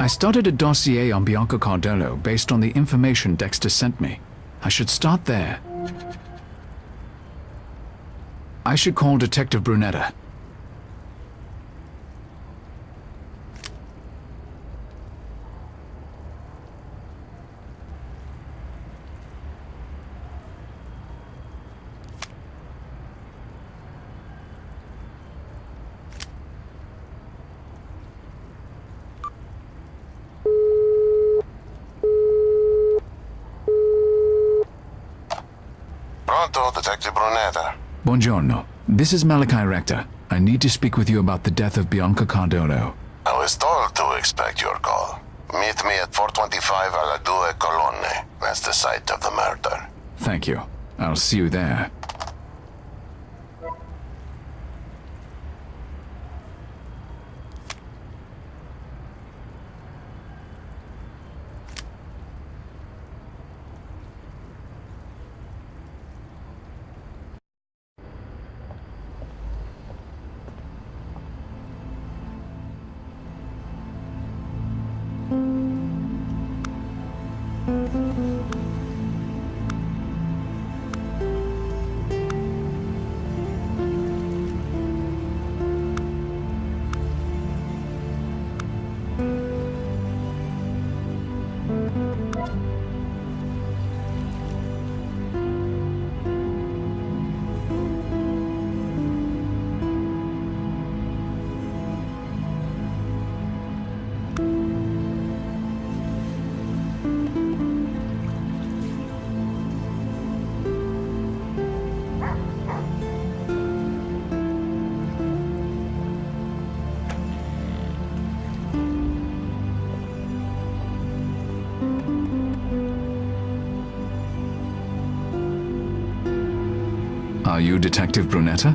started a dossier on Bianca Cardolo based on the information Dexter sent me. I should start there. I should call Detective Brunetta. Pronto, Detective Brunetta. Buongiorno. This is Malachi Rector. I need to speak with you about the death of Bianca Cardolo. I was told to expect your call. Meet me at 425 alla Due Colonne. That's the site of the murder. Thank you. I'll see you there. Are you Detective Brunetta?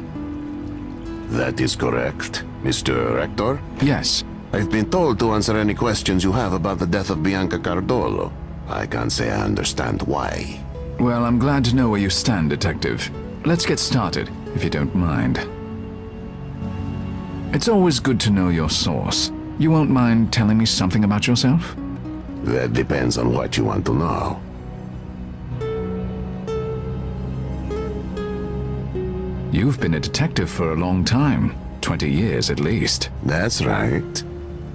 That is correct, Mr. Rector. Yes. I've been told to answer any questions you have about the death of Bianca Cardolo. I can't say I understand why. Well, I'm glad to know where you stand, Detective. Let's get started, if you don't mind. It's always good to know your source. You won't mind telling me something about yourself? That depends on what you want to know. You've been a detective for a long time. 20 years at least. That's right.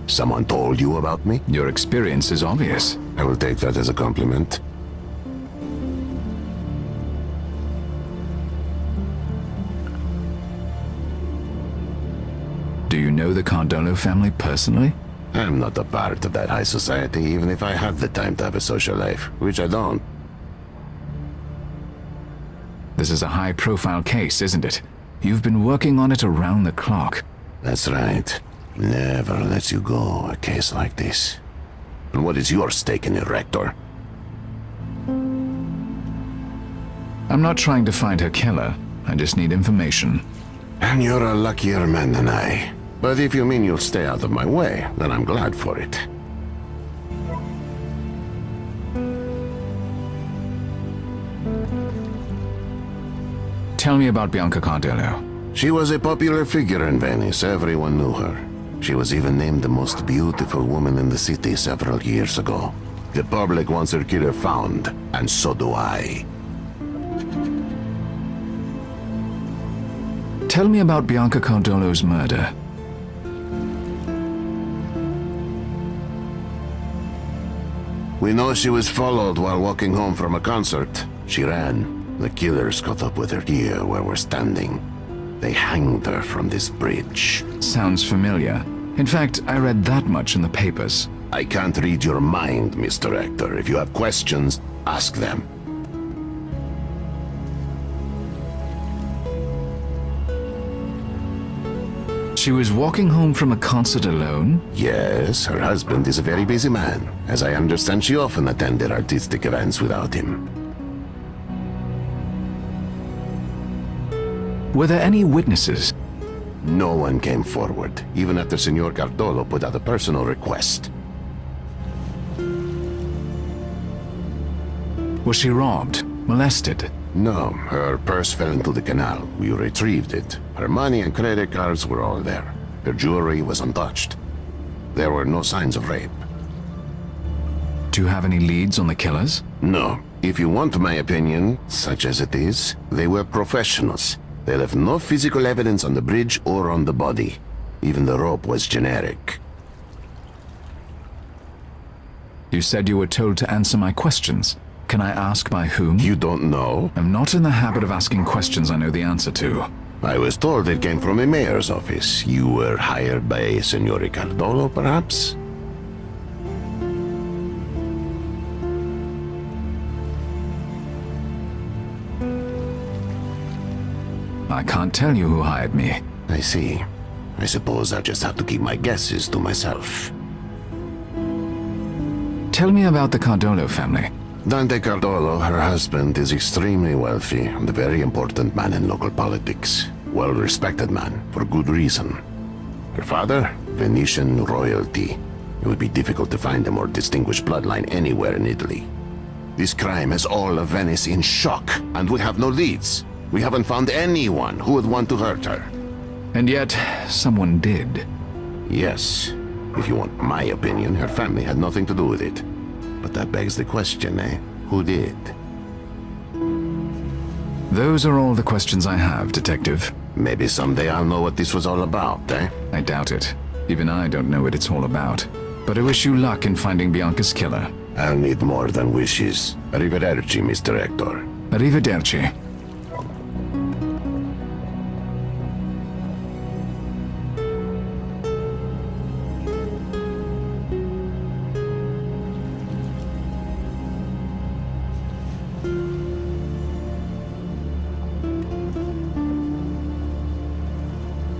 Someone told you about me? Your experience is obvious. I will take that as a compliment. Do you know the Cardolo family personally? I'm not a part of that high society, even if I had the time to have a social life, which I don't. This is a high-profile case, isn't it? You've been working on it around the clock. That's right. Never lets you go, a case like this. And what is your stake in it, Rector? I'm not trying to find her killer. I just need information. And you're a luckier man than I. But if you mean you'll stay out of my way, then I'm glad for it. Tell me about Bianca Cardolo. She was a popular figure in Venice. Everyone knew her. She was even named the most beautiful woman in the city several years ago. The public wants her killer found, and so do I. Tell me about Bianca Cardolo's murder. We know she was followed while walking home from a concert. She ran. The killers caught up with her here where we're standing. They hanged her from this bridge. Sounds familiar. In fact, I read that much in the papers. I can't read your mind, Mr. Rector. If you have questions, ask them. She was walking home from a concert alone? Yes, her husband is a very busy man. As I understand, she often attended artistic events without him. Were there any witnesses? No one came forward, even after Senor Cardolo put out a personal request. Was she robbed? Molested? No, her purse fell into the canal. We retrieved it. Her money and credit cards were all there. Her jewelry was untouched. There were no signs of rape. you have any leads on the killers? No. If you want my opinion, such as it is, they were professionals. They left no physical evidence on the bridge or on the body. Even the rope was generic. You said you were told to answer my questions. Can I ask by whom? You don't know? I'm not in the habit of asking questions I know the answer to. I was told it came from a mayor's office. You were hired by Signore Cardolo, perhaps? I can't tell you who hired me. I see. I suppose I'll just have to keep my guesses to myself. Tell me about the Cardolo family. Dante Cardolo, her husband, is extremely wealthy and a very important man in local politics. Well-respected man, for good reason. Her father, Venetian royalty. It would be difficult to find a more distinguished bloodline anywhere in Italy. This crime has all of Venice in shock, and we have no leads. We haven't found anyone who would want to hurt her. And yet, someone did. Yes. If you want my opinion, her family had nothing to do with it. But that begs the question, eh? Who did? Those are all the questions I have, Detective. Maybe someday I'll know what this was all about, eh? I doubt it. Even I don't know what it's all about. But I wish you luck in finding Bianca's killer. I'll need more than wishes. Arrivederci, Mr. Rector. Arrivederci.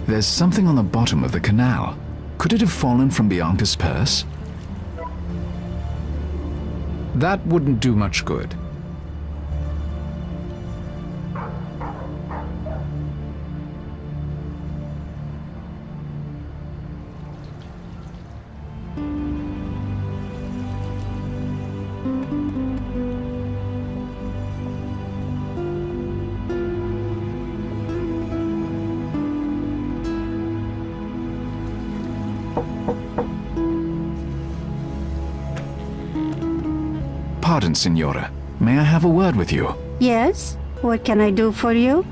There's something on the bottom of the canal. Could it have fallen from Bianca's purse? That wouldn't do much good. Pardon, Signora. May I have a word with you? Yes? What can I do for you?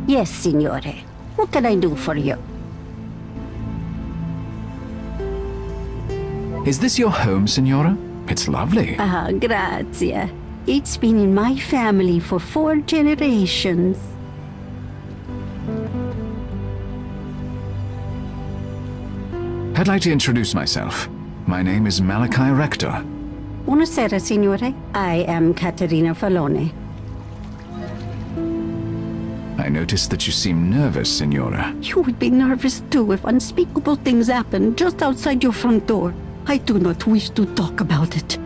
Yes, Signore. What can I do for you? Is this your home, Signora? It's lovely. Ah, grazie. It's been in my family for 4 generations. I'd like to introduce myself. My name is Malachi Rector. Buonasera, Signore. I am Catarina Felone. I noticed that you seem nervous, Signora. You would be nervous too if unspeakable things happen just outside your front door. I do not wish to talk about it.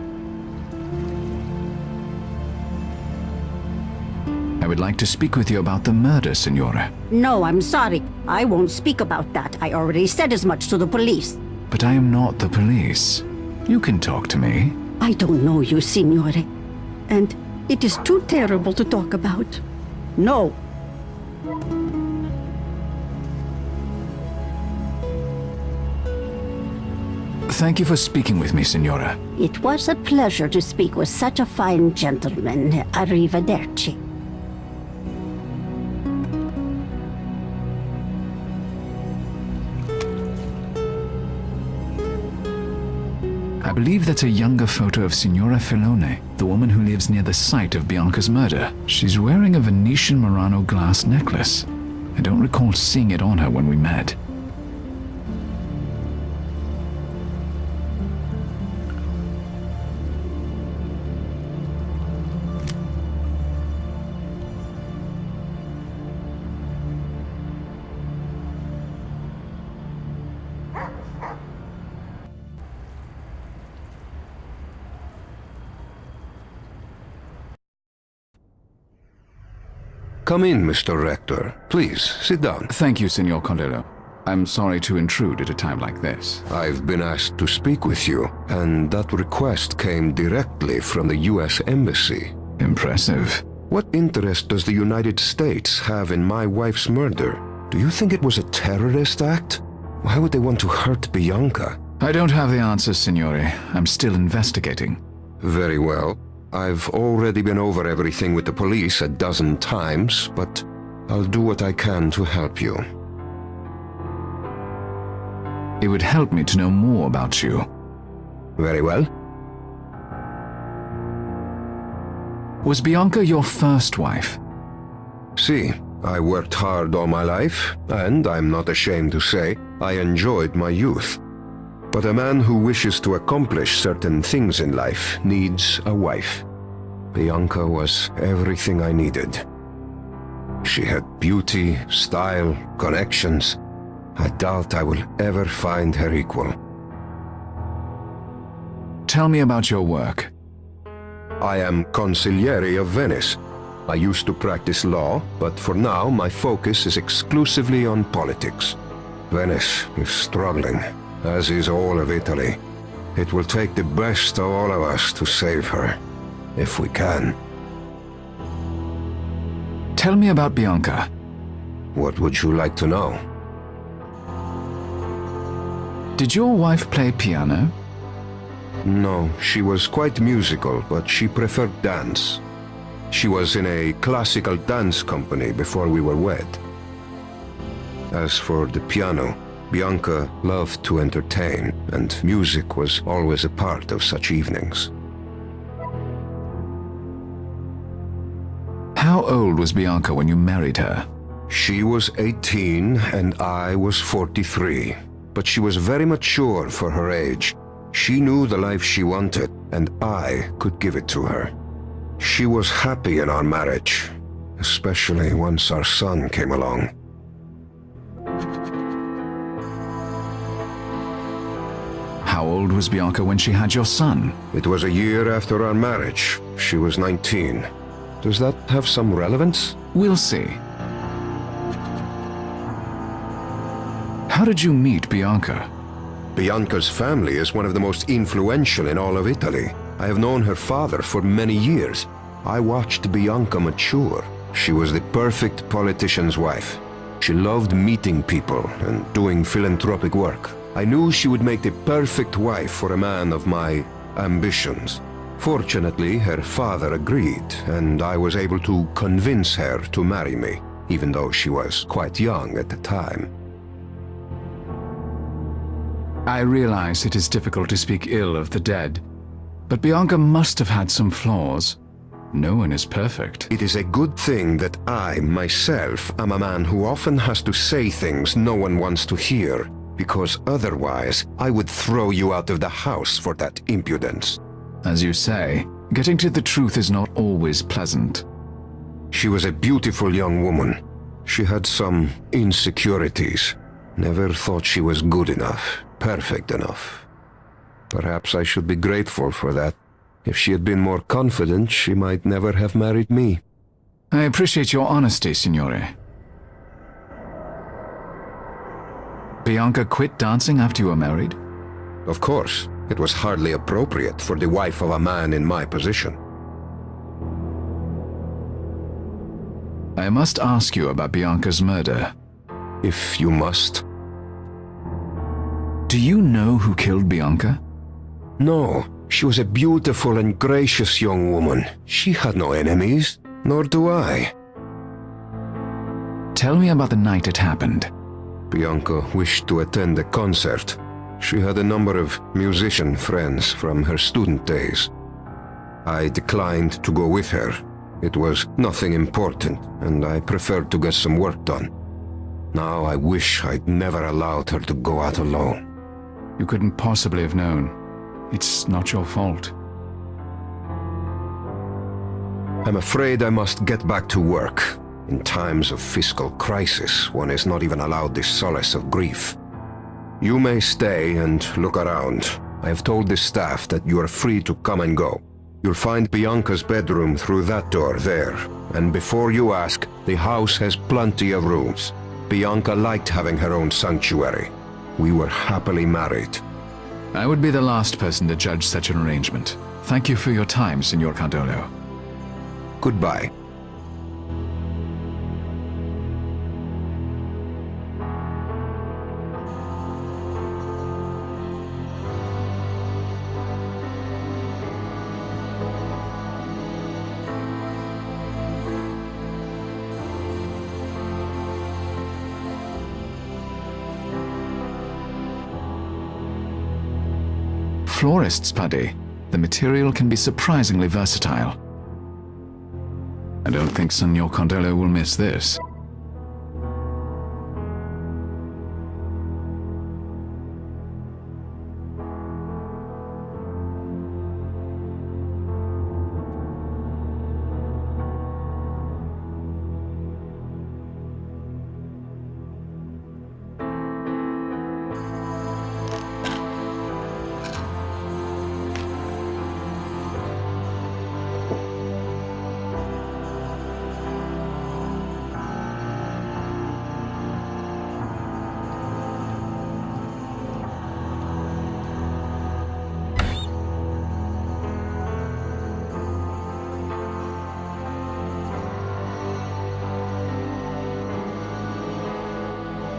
I would like to speak with you about the murder, Signora. No, I'm sorry. I won't speak about that. I already said as much to the police. But I am not the police. You can talk to me. I don't know you, Signore. And it is too terrible to talk about. No. Thank you for speaking with me, Signora. It was a pleasure to speak with such a fine gentleman. Arrivederci. I believe that's a younger photo of Signora Felone, the woman who lives near the site of Bianca's murder. She's wearing a Venetian Murano glass necklace. I don't recall seeing it on her when we met. Come in, Mr. Rector. Please, sit down. Thank you, Signor Cardolo. I'm sorry to intrude at a time like this. I've been asked to speak with you, and that request came directly from the U.S. Embassy. Impressive. What interest does the United States have in my wife's murder? Do you think it was a terrorist act? Why would they want to hurt Bianca? I don't have the answers, Signore. I'm still investigating. Very well. I've already been over everything with the police a dozen times, but I'll do what I can to help you. It would help me to know more about you. Very well. Was Bianca your first wife? See, I worked hard all my life, and I'm not ashamed to say I enjoyed my youth. But a man who wishes to accomplish certain things in life needs a wife. Bianca was everything I needed. She had beauty, style, connections. I doubt I will ever find her equal. Tell me about your work. I am consigliere of Venice. I used to practice law, but for now my focus is exclusively on politics. Venice is struggling, as is all of Italy. It will take the best of all of us to save her, if we can. Tell me about Bianca. What would you like to know? Did your wife play piano? No, she was quite musical, but she preferred dance. She was in a classical dance company before we were wed. As for the piano, Bianca loved to entertain, and music was always a part of such evenings. How old was Bianca when you married her? She was 18 and I was 43, but she was very mature for her age. She knew the life she wanted, and I could give it to her. She was happy in our marriage, especially once our son came along. How old was Bianca when she had your son? It was a year after our marriage. She was 19. Does that have some relevance? We'll see. How did you meet Bianca? Bianca's family is one of the most influential in all of Italy. I have known her father for many years. I watched Bianca mature. She was the perfect politician's wife. She loved meeting people and doing philanthropic work. I knew she would make the perfect wife for a man of my ambitions. Fortunately, her father agreed, and I was able to convince her to marry me, even though she was quite young at the time. I realize it is difficult to speak ill of the dead, but Bianca must have had some flaws. No one is perfect. It is a good thing that I, myself, am a man who often has to say things no one wants to hear, because otherwise I would throw you out of the house for that impudence. As you say, getting to the truth is not always pleasant. She was a beautiful young woman. She had some insecurities. Never thought she was good enough, perfect enough. Perhaps I should be grateful for that. If she had been more confident, she might never have married me. I appreciate your honesty, Signore. Bianca quit dancing after you were married? Of course, it was hardly appropriate for the wife of a man in my position. I must ask you about Bianca's murder. If you must. Do you know who killed Bianca? No, she was a beautiful and gracious young woman. She had no enemies, nor do I. Tell me about the night it happened. Bianca wished to attend a concert. She had a number of musician friends from her student days. I declined to go with her. It was nothing important, and I preferred to get some work done. Now I wish I'd never allowed her to go out alone. You couldn't possibly have known. It's not your fault. I'm afraid I must get back to work. In times of fiscal crisis, one is not even allowed the solace of grief. You may stay and look around. I have told the staff that you are free to come and go. You'll find Bianca's bedroom through that door there. And before you ask, the house has plenty of rooms. Bianca liked having her own sanctuary. We were happily married. I would be the last person to judge such an arrangement. Thank you for your time, Signor Cardolo. Goodbye. Florist's putty. The material can be surprisingly versatile. I don't think Signor Cardolo will miss this.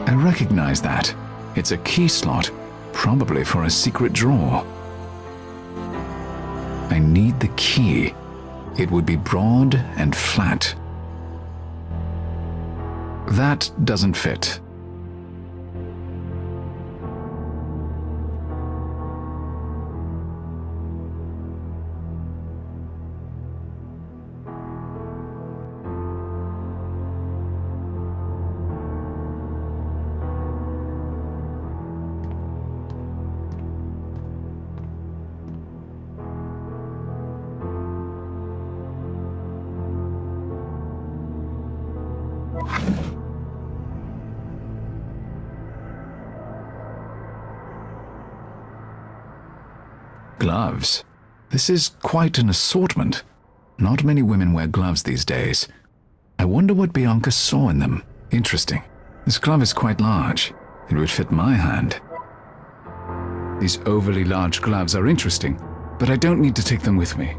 I recognize that. It's a key slot, probably for a secret drawer. I need the key. It would be broad and flat. That doesn't fit. Gloves. This is quite an assortment. Not many women wear gloves these days. I wonder what Bianca saw in them. Interesting. This glove is quite large. It would fit my hand. These overly large gloves are interesting, but I don't need to take them with me.